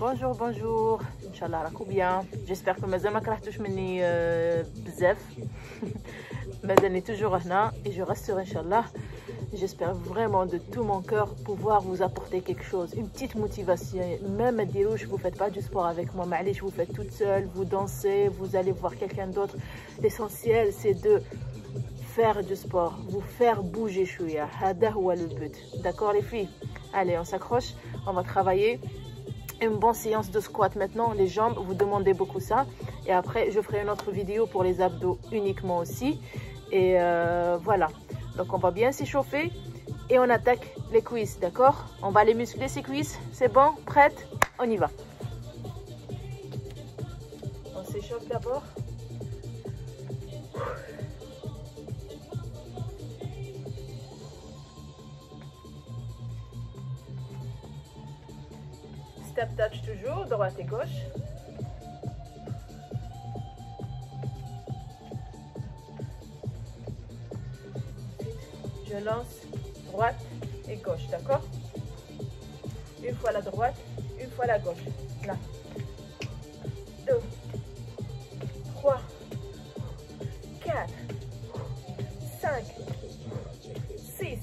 Bonjour, bonjour. Inch'Allah, راكم bien. J'espère que مازال ما كرهتوش مني بزاف. مازالني toujours هنا et je resterai Inch'Allah. J'espère vraiment de tout mon cœur pouvoir vous apporter quelque chose, une petite motivation. Même à Dirouche, vous ne faites pas du sport avec moi, mais vous faites toute seule, vous dansez, vous allez voir quelqu'un d'autre. L'essentiel, c'est de faire du sport, vous faire bouger chouïa. Hada huwa le but. D'accord les filles? Allez, on s'accroche, on va travailler. Une bonne séance de squat maintenant, les jambes, vous demandez beaucoup ça. Et après, je ferai une autre vidéo pour les abdos uniquement aussi. Et voilà. Donc on va bien s'échauffer et on attaque les cuisses, d'accord? On va les muscler ces cuisses, c'est bon? Prête? On y va. On s'échauffe d'abord. Step touch toujours, droite et gauche. Je lance droite et gauche, d'accord? Une fois la droite, une fois la gauche. Là. 2, 3, 4, 5, 6,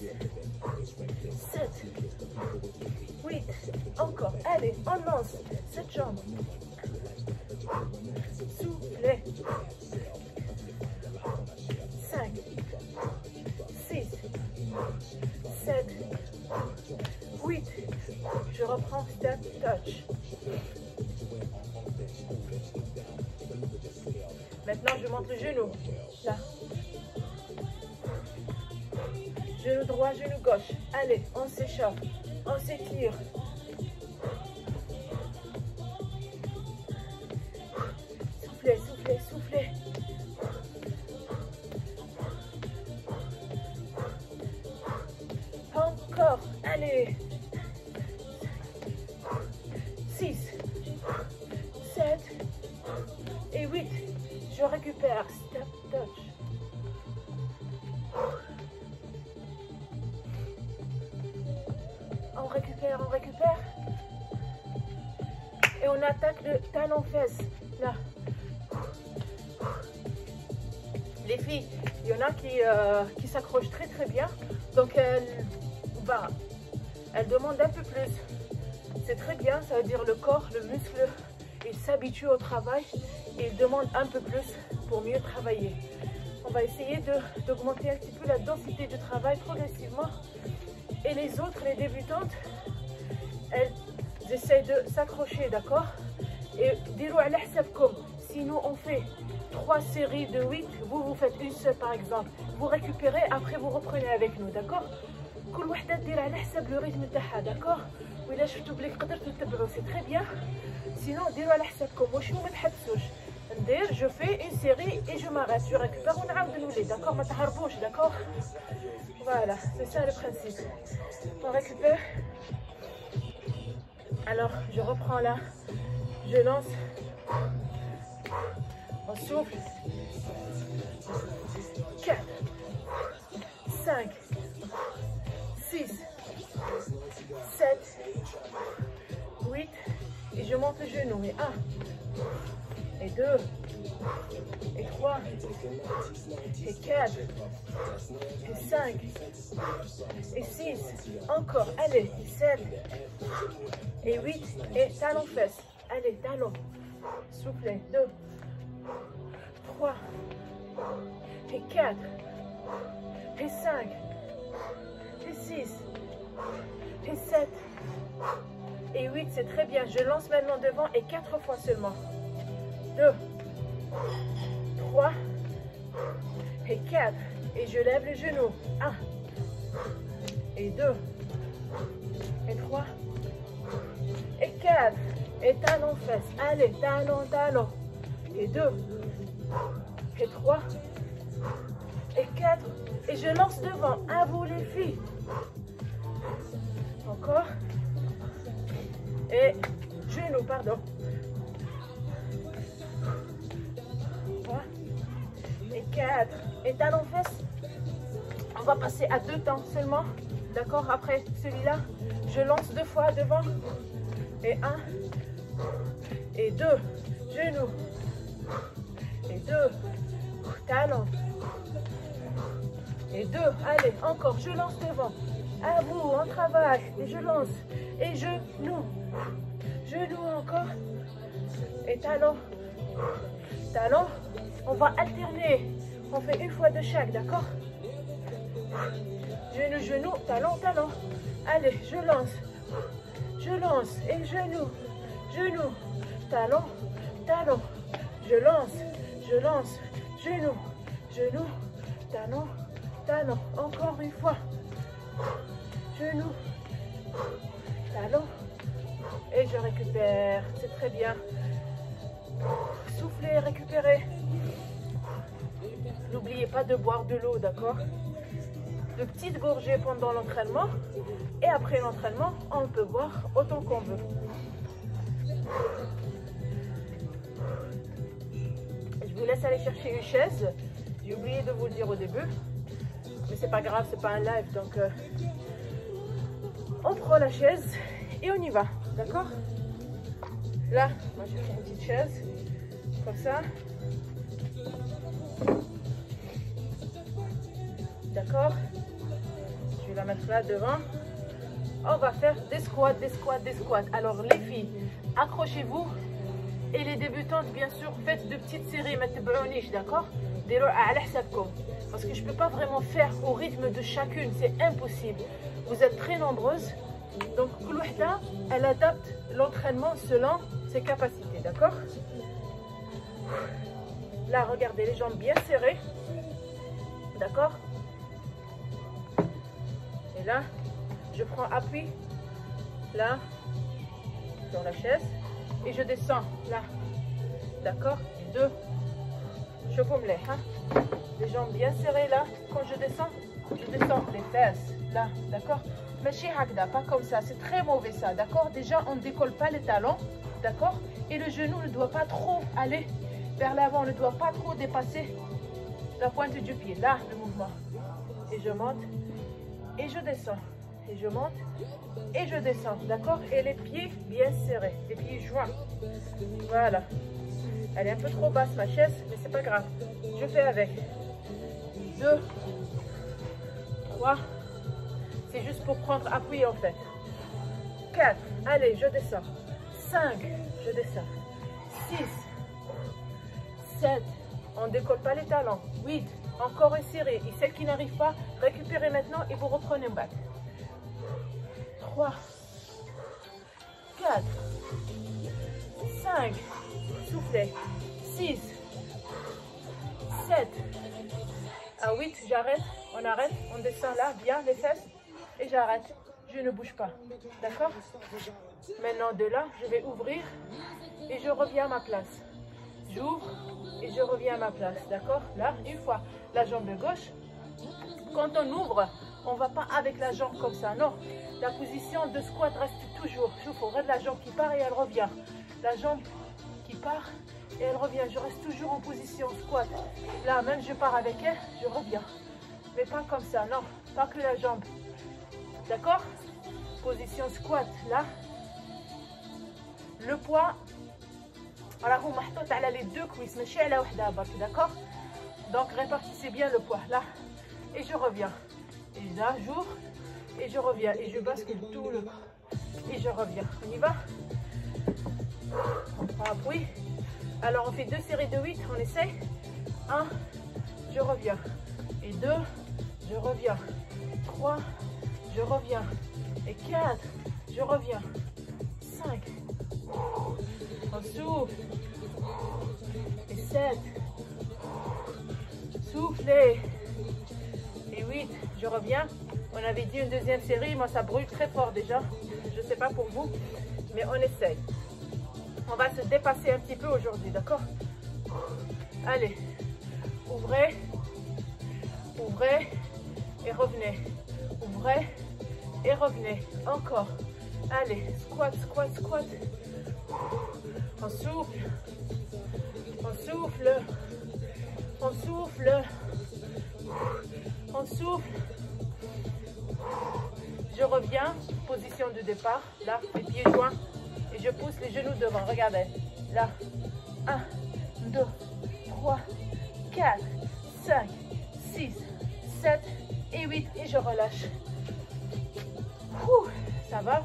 7, 8. Encore. Allez, on lance cette jambe. Soufflez. 5, 6, 7, 8. Je reprends step touch. Maintenant, je monte le genou. Là. Genou droit, genou gauche. Allez, on s'échauffe. On s'étire. Soufflez, soufflez, soufflez. Encore, allez. 6, 7 et 8. Je récupère. Step touch. On récupère, on récupère. Et on attaque le talon-fesse. Là. Les filles, il y en a qui s'accrochent très très bien. Donc elles demandent un peu plus. C'est très bien, ça veut dire le corps, le muscle, il s'habitue au travail et il demande un peu plus pour mieux travailler. On va essayer d'augmenter un petit peu la densité du travail progressivement. Et les autres, les débutantes, elles essayent de s'accrocher, d'accord? Et dirou ala hsabkom. Si nous on fait 3 séries de 8, vous faites une seule par exemple. Vous récupérez, après vous reprenez avec nous, d'accord? كل وحده دير على حساب لو ريتم تاعها داكور وإلا شفتوا بلي قدرتوا تتبعوا سي تري بيان سينو ديروا على حسابكم واش ما تحبسوش ندير جو في اون سيري اي جو ماريت جو ريكوبير ونعاود نولي داكور ما تهربوش داكور فوالا سي سا لو برينسيپ on récupère alors je reprends là je lance on souffle 4 5 6, 7, 8, et je monte le genou, et 1, et 2, et 3, et 4, et 5, et 6, encore, allez, 7, et 8, et talon-fesse, allez, talon, soufflez, 2, 3, et 4, et 5, et 6, et 7, et 8, c'est très bien. Je lance maintenant devant et 4 fois seulement. 2, 3, et 4. Et je lève le genou. 1, et 2, et 3, et 4. Et talon fesse. Allez, talon, talon. Et 2, et 3, et 4. Et je lance devant. À vous les filles. Encore. Et genou, pardon. 3 et 4. Et talon fesse. On va passer à 2 temps seulement. D'accord? Après celui-là, je lance 2 fois devant. Et 1, Et 2, genoux. Et 2, talons. Et 2, allez, encore, je lance devant. À vous, on travaille. Et je lance. Et genoux. Genoux encore. Et talons. Talons. On va alterner. On fait une fois de chaque, d'accord? Genou, genou, talon, talon. Allez, je lance. Je lance. Et genou. Genou. Talon. Talon. Je lance. Je lance. Genou. Genou. Talon. Talon. Encore une fois. Genou. Talon. Et je récupère. C'est très bien. Soufflez, récupérez. N'oubliez pas de boire de l'eau, d'accord? De petites gorgées pendant l'entraînement. Et après l'entraînement, on peut boire autant qu'on veut. Je vous laisse aller chercher une chaise. J'ai oublié de vous le dire au début. Mais c'est pas grave, c'est pas un live. Donc, on prend la chaise et on y va. D'accord? Là, moi je fais une petite chaise. Comme ça. D'accord? Je vais la mettre là devant. On va faire des squats, des squats, des squats. Alors les filles, accrochez-vous. Et les débutantes, bien sûr, faites de petites séries. D'accord? Parce que je ne peux pas vraiment faire au rythme de chacune. C'est impossible. Vous êtes très nombreuses. Donc, elle adapte l'entraînement selon ses capacités. D'accord? Là, regardez les jambes bien serrées. D'accord? Et là, je prends appui, là, sur la chaise, et je descends, là, d'accord? 2, je paume les jambes bien serrées, là, quand je descends les fesses, là, d'accord? Mais chez Hakda, pas comme ça, c'est très mauvais ça, d'accord? Déjà, on ne décolle pas les talons, d'accord? Et le genou ne doit pas trop aller vers l'avant, ne doit pas trop dépasser la pointe du pied, là, le mouvement. Et je monte. Et je descends, et je monte, et je descends, d'accord? Et les pieds bien serrés, les pieds joints. Voilà. Elle est un peu trop basse, ma chaise, mais c'est pas grave. Je fais avec. 2, 3. C'est juste pour prendre appui, en fait. 4. Allez, je descends. 5. Je descends. 6. 7. On ne décolle pas les talons. 8. Encore étiré. Et celles qui n'arrivent pas, récupérez maintenant et vous reprenez un bac. 3, 4, 5, soufflez. 6, 7, à 8, j'arrête, on arrête, on descend là, bien les fesses, et j'arrête. Je ne bouge pas. D'accord? Maintenant, de là, je vais ouvrir et je reviens à ma place. J'ouvre et je reviens à ma place. D'accord? Là, une fois la jambe gauche. Quand on ouvre, on ne va pas avec la jambe comme ça. Non. La position de squat reste toujours. Je regarde la jambe qui part et elle revient. La jambe qui part et elle revient. Je reste toujours en position squat. Là, même je pars avec elle, je reviens. Mais pas comme ça. Non. Pas que la jambe. D'accord? Position squat. Là. Le poids. Alors, vous mettez les deux cuisses, mais chez la wahda, d'accord? Donc, répartissez bien le poids, là. Et je reviens. Et là, j'ouvre. Et je reviens. Et je bascule tout le corps. Et je reviens. On y va? On prend appui. Alors, on fait 2 séries de 8. On essaye. 1, je reviens. Et 2, je reviens. 3, je reviens. Et 4, je reviens. 5. On souffle. Et 7. Soufflez. Et 8. Je reviens. On avait dit une deuxième série. Moi, ça brûle très fort déjà. Je ne sais pas pour vous. Mais on essaye. On va se dépasser un petit peu aujourd'hui. D'accord? Allez. Ouvrez. Ouvrez. Et revenez. Ouvrez. Et revenez. Encore. Allez. Squat, squat, squat. On souffle. On souffle. On souffle. On souffle. Je reviens. Position de départ. Là, les pieds joints. Et et je pousse les genoux devant. Regardez. Là. 1, 2, 3, 4, 5, 6, 7 et 8. Et je relâche. Ouh, ça va?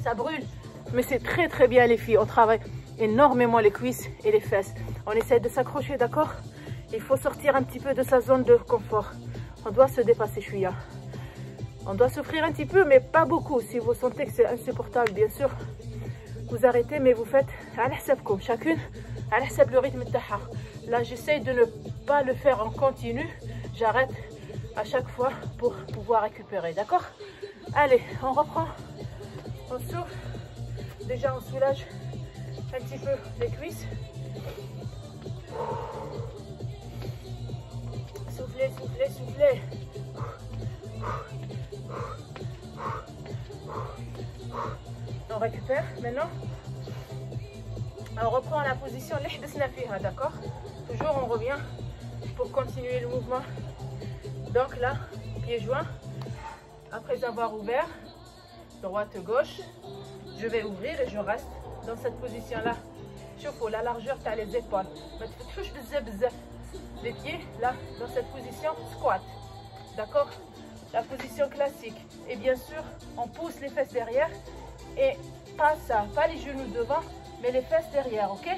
Ça brûle. Mais c'est très très bien les filles. On travaille énormément les cuisses et les fesses. On essaie de s'accrocher, d'accord? Il faut sortir un petit peu de sa zone de confort. On doit se dépasser, chouïa. On doit souffrir un petit peu, mais pas beaucoup. Si vous sentez que c'est insupportable, bien sûr, vous arrêtez, mais vous faites à l'hsabkoum, chacune à l'hsab le rythme de taha. Là, j'essaie de ne pas le faire en continu. J'arrête à chaque fois pour pouvoir récupérer, d'accord? Allez, on reprend. On souffle. Déjà, on soulage un petit peu les cuisses. Soufflez, soufflez, soufflez. On récupère maintenant. On reprend la position d'accord? Toujours on revient pour continuer le mouvement. Donc là, pieds joints. Après avoir ouvert, droite, gauche, je vais ouvrir et je reste dans cette position-là. Chauffe la largeur, tu as les épaules. Les pieds, là, dans cette position, squat. D'accord? La position classique. Et bien sûr, on pousse les fesses derrière. Et pas ça, pas les genoux devant, mais les fesses derrière, ok?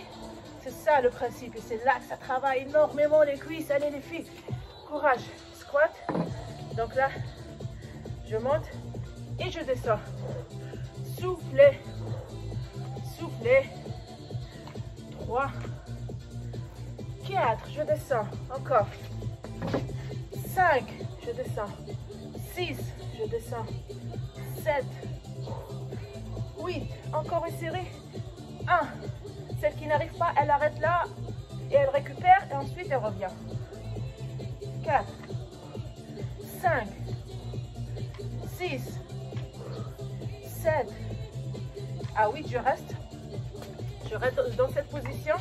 C'est ça le principe. Et c'est là que ça travaille énormément les cuisses. Allez les filles, courage. Squat. Donc là, je monte et je descends. Soufflez. Soufflez. 3, 4, je descends. Encore. 5, je descends. 6, je descends. 7, 8, encore une série. 1, celle qui n'arrive pas, elle arrête là et elle récupère et ensuite elle revient. 4, 5, 6, 7, à 8, je reste. Je reste dans cette position.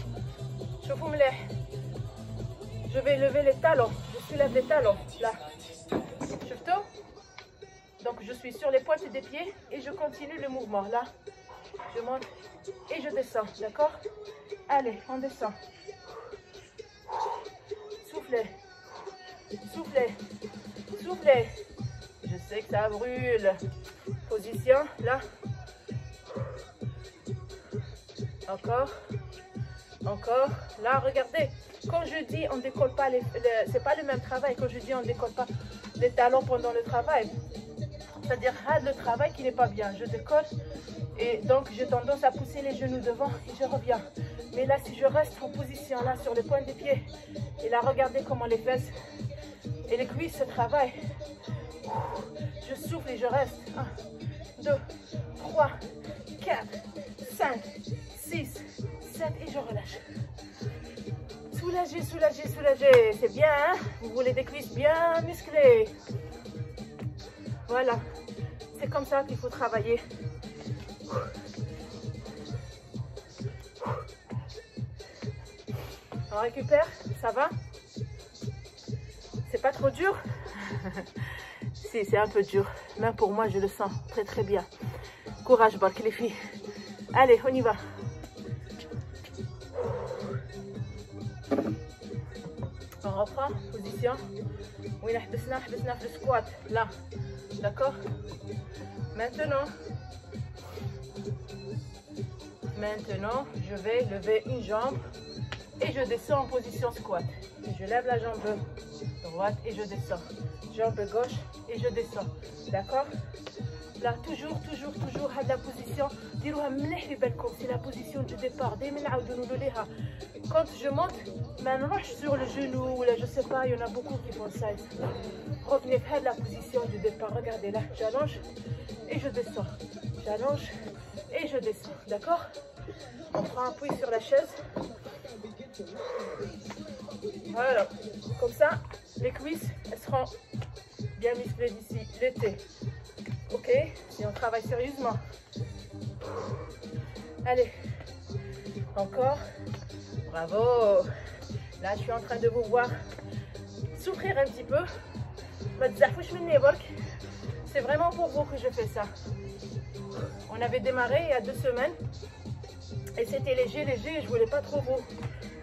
Je vais lever les talons. Je soulève les talons. Là. Donc je suis sur les pointes des pieds et je continue le mouvement. Là, je monte et je descends. D'accord? Allez, on descend. Soufflez. Soufflez. Soufflez. Je sais que ça brûle. Position. Là. Encore. Encore. Là, regardez. Quand je dis on décolle pas c'est pas le même travail. Quand je dis on décolle pas les talons pendant le travail, c'est-à-dire le travail qui n'est pas bien. Je décolle et donc j'ai tendance à pousser les genoux devant et je reviens. Mais là, si je reste en position là sur le point des pieds et là, regardez comment les fesses et les cuisses se travaillent. Je souffle et je reste. 1, 2, 3, 4, 5, 6, 7 et je relâche. Soulagez, soulagez, soulagez. C'est bien, hein? Vous voulez des cuisses bien musclées. Voilà. C'est comme ça qu'il faut travailler. On récupère, ça va? C'est pas trop dur? Si, c'est un peu dur. Même pour moi, je le sens très très bien. Courage, bark les filles. Allez, on y va. On reprend, position. Oui, le squat. Là. D'accord? Maintenant, je vais lever une jambe et je descends en position squat. Et je lève la jambe droite et je descends. Jambe gauche et je descends. D'accord? Là, toujours à la position. C'est la position du départ. Quand je monte, je sur le genou, ou là, je sais pas, il y en a beaucoup qui font ça. Revenez à la position du départ. Regardez là, j'allonge et je descends. J'allonge et je descends. D'accord? On prend appui sur la chaise. Voilà. Comme ça, les cuisses, elles seront bien musclées d'ici l'été. Ok? Et on travaille sérieusement. Allez. Encore. Bravo. Là, je suis en train de vous voir souffrir un petit peu. C'est vraiment pour vous que je fais ça. On avait démarré il y a 2 semaines et c'était léger, je voulais pas trop vous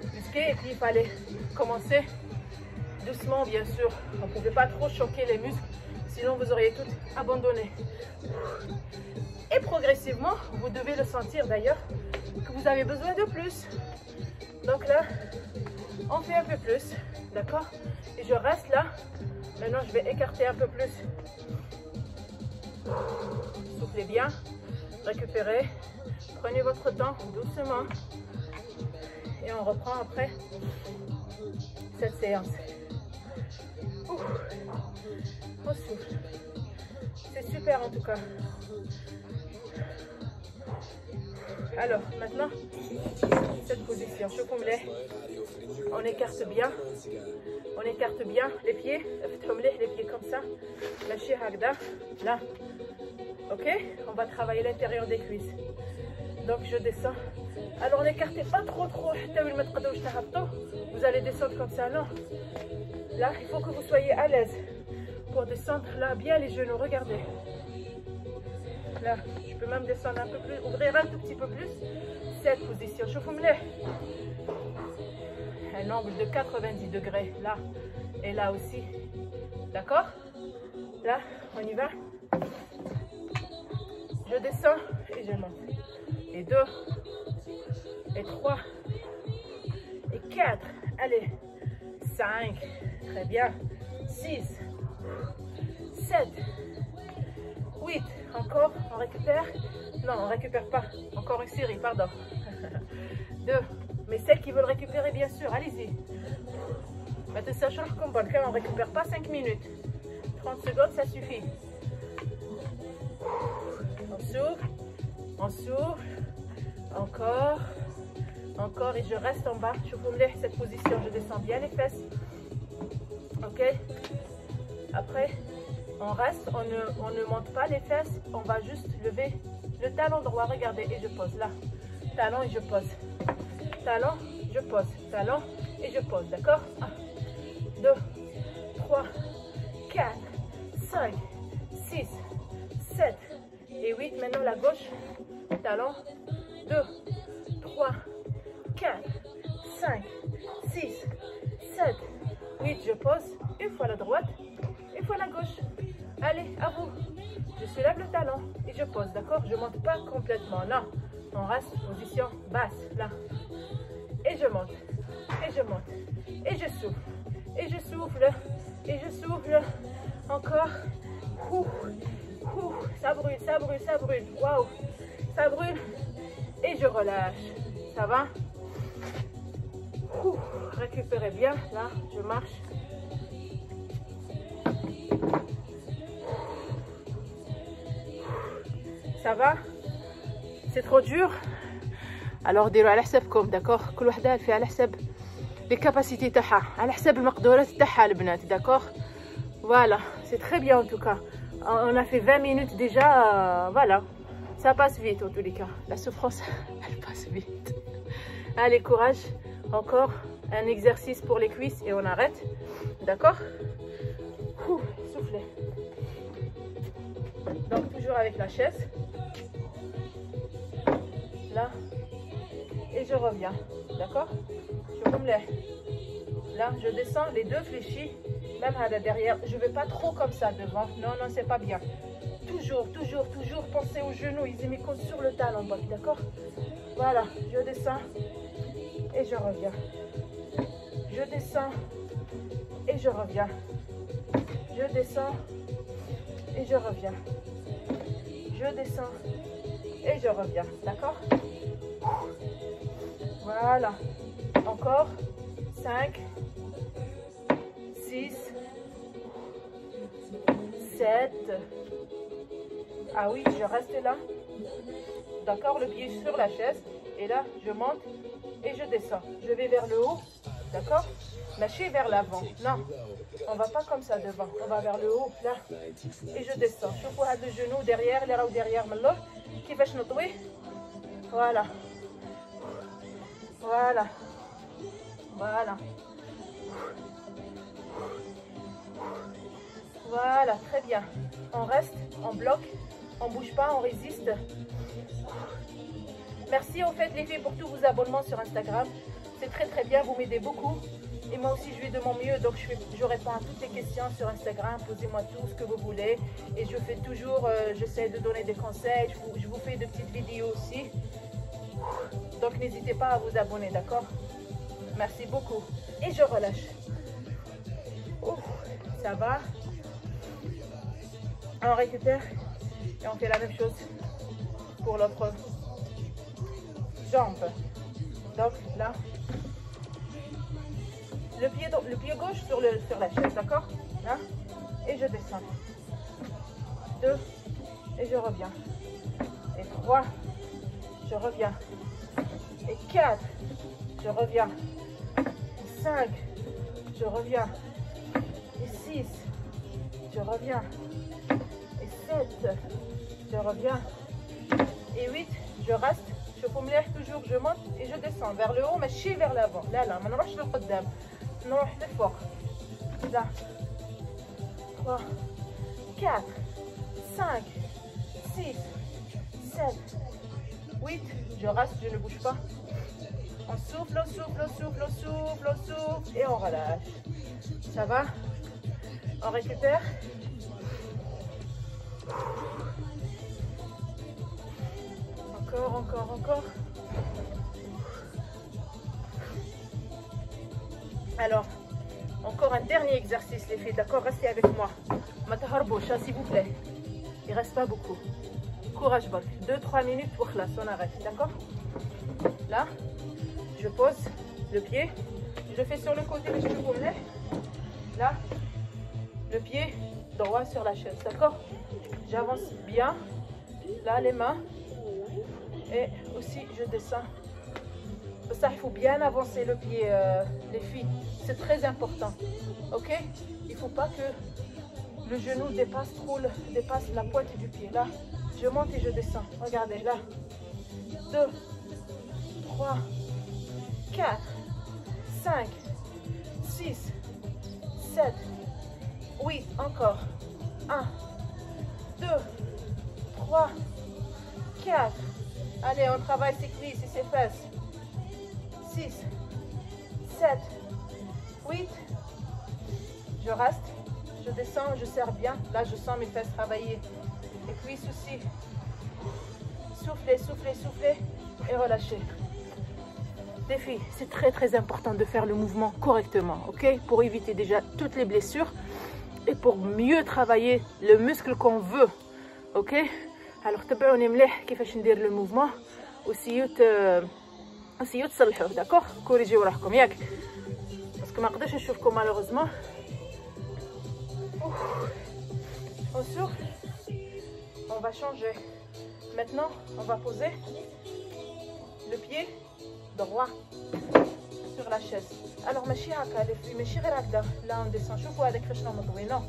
brusquer et puis il fallait commencer doucement bien sûr. On ne pouvait pas trop choquer les muscles, sinon vous auriez tout abandonné. Et progressivement, vous devez le sentir d'ailleurs, que vous avez besoin de plus. Donc là, on fait un peu plus, d'accord? Et je reste là. Maintenant, je vais écarter un peu plus. Soufflez bien, récupérez. Prenez votre temps doucement. Et on reprend après cette séance. On souffle. C'est super en tout cas. Alors maintenant, cette position, on écarte bien les pieds, les pieds comme ça, lâchez hagda, là, ok, on va travailler l'intérieur des cuisses, donc je descends, alors n'écartez pas trop, vous allez descendre comme ça, non, là, il faut que vous soyez à l'aise, pour descendre là, bien les genoux, regardez, là, je peux même descendre un peu plus, ouvrir un tout petit peu plus, cette position, un angle de 90 degrés, là, et là aussi, d'accord? Là, on y va, je descends et je monte, et 2, et 3, et 4, allez, 5, très bien, 6, 7, 8, encore, on récupère, non, on récupère pas, encore une série, pardon, 2, mais celles qui veulent récupérer, bien sûr, allez-y. Maintenant, sachant qu'on ne récupère pas 5 minutes, 30 secondes, ça suffit. On souffle, encore, encore, et je reste en bas, je vous mets cette position, je descends bien les fesses, ok, après, on reste, on ne monte pas les fesses, on va juste lever le talon droit, regardez, et je pose là, talon et je pose, talon, je pose, talon et je pose, d'accord? 1, 2, 3, 4, 5, 6, 7 et 8, maintenant la gauche, talon, 2, 3, 4, 5, 6, 7, 8, je pose, une fois la droite, une fois la gauche, allez, à vous, je soulève le talon et je pose, d'accord? Je ne monte pas complètement, non, on reste position basse, là, et je monte, et je monte, et je souffle, et je souffle, et je souffle, encore, ça brûle, ça brûle, ça brûle, waouh, ça brûle, et je relâche, ça va? Récupérez bien, là, je marche, ça va? C'est trop dur? Alors ديروا على حسابكم, d'accord? كل وحده فيها على حساب les capacités تاعها, على حساب المقدورات تاعها البنات, d'accord? Voilà, c'est très bien en tout cas. On a fait 20 minutes déjà, voilà. Ça passe vite en tous les cas. La souffrance, elle passe vite. Allez, courage. Encore un exercice pour les cuisses et on arrête. D'accord? Soufflez. Donc toujours avec la chaise. Là. Et je reviens. D'accord? Je vous mets. Là, je descends les deux fléchis. Même à la derrière. Je ne vais pas trop comme ça devant. Non, non, c'est pas bien. Toujours, toujours, toujours pensez aux genoux. Ils mettent sur le talon. D'accord? Voilà. Je descends. Et je reviens. Je descends. Et je reviens. Je descends. Et je reviens. Je descends. Et je reviens. D'accord? Voilà. Encore. 5. 6. 7. Ah oui, je reste là. D'accord, le pied sur la chaise. Et là, je monte et je descends. Je vais vers le haut. D'accord? Lâchez vers l'avant. Non, on va pas comme ça devant. On va vers le haut, là. Et je descends. Je vois le genou derrière, les roues derrière. Qui va se noter? Voilà. Voilà. Voilà. Voilà, très bien. On reste, on bloque On bouge pas, on résiste. Merci en fait les filles pour tous vos abonnements sur Instagram. C'est très bien, vous m'aidez beaucoup. Et moi aussi je fais de mon mieux, donc je réponds à toutes les questions sur Instagram. Posez-moi tout ce que vous voulez. Et je fais toujours, j'essaie de donner des conseils. Je vous fais de petites vidéos aussi. Donc n'hésitez pas à vous abonner, d'accord? Merci beaucoup. Et je relâche. Ouf, ça va. On récupère et on fait la même chose pour l'autre jambe. Donc là, le pied gauche sur la chaise, d'accord? Hein? Et je descends. 2 et je reviens. Et 3, je reviens. Et 4, je reviens. Et 5, je reviens. Et 6, je reviens. Et 7, je reviens. Et 8, je reste. Je فمليح toujours, je monte et je descends vers le haut, ماشي vers l'avant. لا لا ما نروحش للقدام، نروح للفوق. Là. 3, 4, 5, 6, 7, 8. Je reste, je ne bouge pas. On souffle, on souffle, on souffle, on souffle, on souffle et on relâche. Ça va? On récupère. Encore. Alors, encore un dernier exercice les filles, d'accord? Restez avec moi. Mataharboucha, s'il vous plaît. Il reste pas beaucoup. Courage, Bak. 2-3 minutes pour classe, on arrête, d'accord? Là, je pose le pied. Je fais sur le côté, mais je peux vous. Là, le pied droit sur la chaise, d'accord? J'avance bien. Là, les mains. Et aussi, je descends. Ça, il faut bien avancer le pied, les filles. C'est très important. Ok? Il ne faut pas que le genou dépasse la pointe du pied. Là, je monte et je descends. Regardez, là. 2, 3, 4, 5, 6, 7, 8. Encore. 1, 2, 3, 4. Allez, on travaille ses cuisses et ses fesses. 6, 7, 8. Je reste, je descends, je serre bien. Là, je sens mes fesses travailler. Les cuisses aussi. Soufflez, soufflez, soufflez et relâchez. Les filles, c'est très important de faire le mouvement correctement, ok? Pour éviter déjà toutes les blessures et pour mieux travailler le muscle qu'on veut, ok? Alors, تبعوني مليح كيفاش ندير لو موفمون وسيو تصلحوه داكوغ كوريجيو روحكم ياك باسكو ما نقدرش نشوفكم مالوغوزمون. On souffle, on va changer. Maintenant, on va poser le pied droit sur la chaise. Alors ماشي هكا les filles, ماشي غير هكذا. Là on descend. شوفوا هذا كيفاش نوضوي. Non,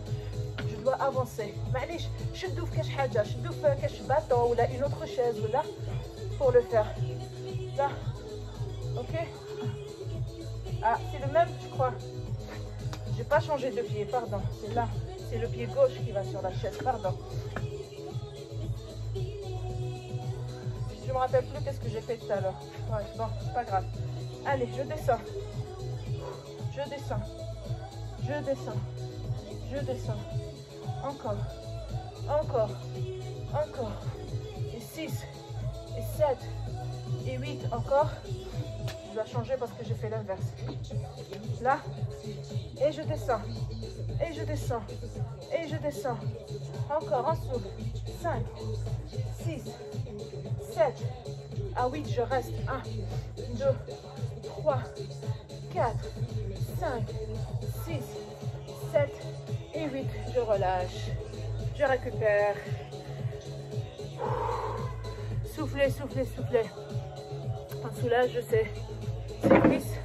je dois avancer. معليش شدوا في كاش حاجه، شدوا في كاش باطو ولا une autre chaise ولا pour le faire. Là, ok. Ah, c'est le même, je crois. J'ai pas changé de pied, pardon. C'est là, c'est le pied gauche qui va sur la chaise, pardon. Je me rappelle plus qu'est-ce que j'ai fait tout à l'heure. Ouais, bon, c'est pas grave. Allez, je descends. Je descends. Je descends. Je descends. Encore. Encore. Encore. Et 6. Et 7. Et 8. Encore. Je dois changer parce que j'ai fait l'inverse. Là. Et je descends. Et je descends. Et je descends. Encore en souffle. 5. 6. 7. Ah oui, je reste. 1, 2, 3, 4, 5, 6, 7 et 8. Je relâche. Je récupère. Soufflez, soufflez, soufflez. On soulage, je sais. Les cuisses.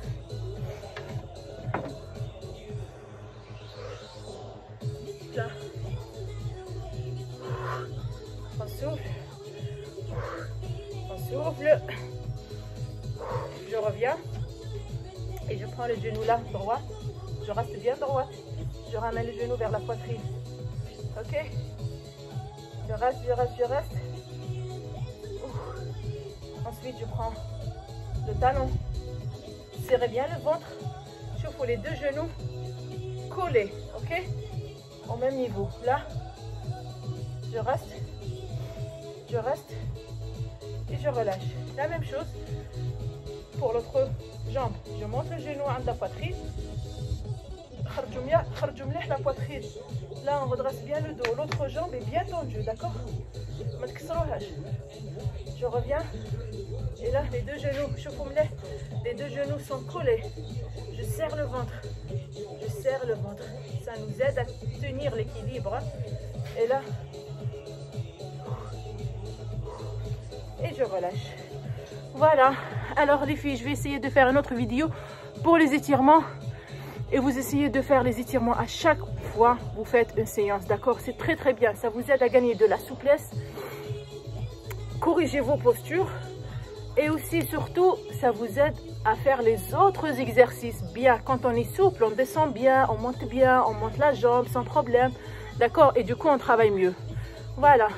Là. On souffle. On souffle. Je reviens. Et je prends le genou là, droit. Je reste bien droit. Je ramène le genou vers la poitrine. Ok? Je reste, je reste, je reste. Ensuite, je prends le talon. Serrez bien le ventre. Je fais les deux genoux collés, ok? Au même niveau. Là, je reste et je relâche. La même chose pour l'autre jambe. Je monte le genou à la poitrine. La poitrine. Là, on redresse bien le dos. L'autre jambe est bien tendue, d'accord? Je reviens. Et là, les deux genoux, les deux genoux sont collés. Je serre le ventre. Je serre le ventre. Ça nous aide à tenir l'équilibre. Et là, et je relâche. Voilà. Alors les filles, je vais essayer de faire une autre vidéo pour les étirements. Et vous essayez de faire les étirements à chaque fois que vous faites une séance, d'accord? C'est très très bien. Ça vous aide à gagner de la souplesse. Corrigez vos postures. Et aussi, surtout, ça vous aide à faire les autres exercices bien. Quand on est souple, on descend bien, on monte la jambe sans problème. D'accord? Et du coup, on travaille mieux. Voilà.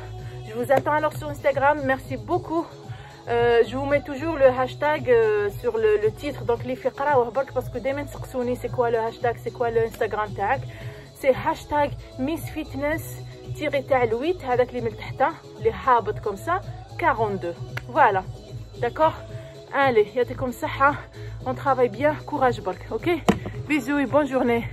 Je vous attends alors sur Instagram. Merci beaucoup. Je vous mets toujours le hashtag sur le titre. Donc, les fiqra ou parce que demain, c'est quoi le hashtag? C'est quoi le Instagram tag? C'est hashtag Miss Fitness-8 avec les les habits comme ça, 42. Voilà. D'accord? Allez, y a comme ça, on travaille bien, courage, ok? Bisous et bonne journée.